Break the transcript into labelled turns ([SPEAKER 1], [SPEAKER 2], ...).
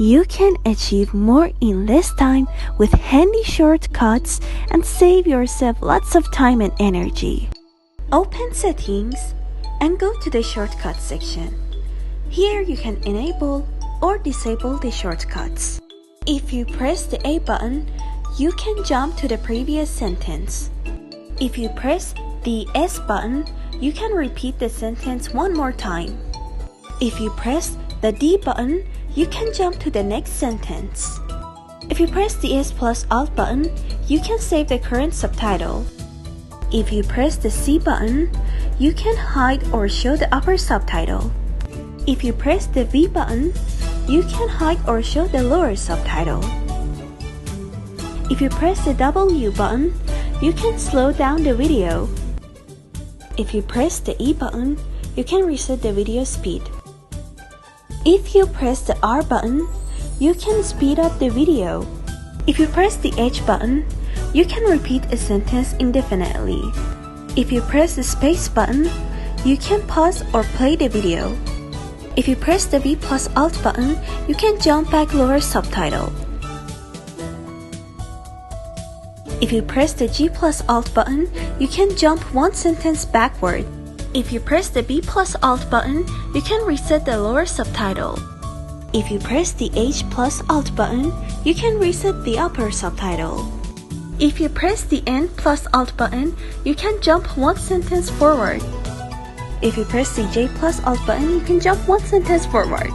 [SPEAKER 1] You can achieve more in less time with handy shortcuts and save yourself lots of time and energy. Open Settings and go to the Shortcuts section. Here you can enable or disable the shortcuts. If you press the A button, you can jump to the previous sentence. If you press the S button, you can repeat the sentence one more time. If you press the D button, you can jump to the next sentence. If you press the S plus Alt button, you can save the current subtitle. If you press the C button, you can hide or show the upper subtitle. If you press the V button, you can hide or show the lower subtitle. If you press the W button, you can slow down the video. If you press the E button, you can reset the video speed. If you press the R button, you can speed up the video. If you press the H button, you can repeat a sentence indefinitely. If you press the space button, you can pause or play the video. If you press the V plus Alt button, you can jump back lower subtitle. If you press the G plus Alt button, you can jump one sentence backward. If you press the B plus Alt button, you can reset the lower subtitle. If you press the H plus Alt button, you can reset the upper subtitle. If you press the N plus Alt button, you can jump one sentence forward. If you press the J plus Alt button, you can jump one sentence forward.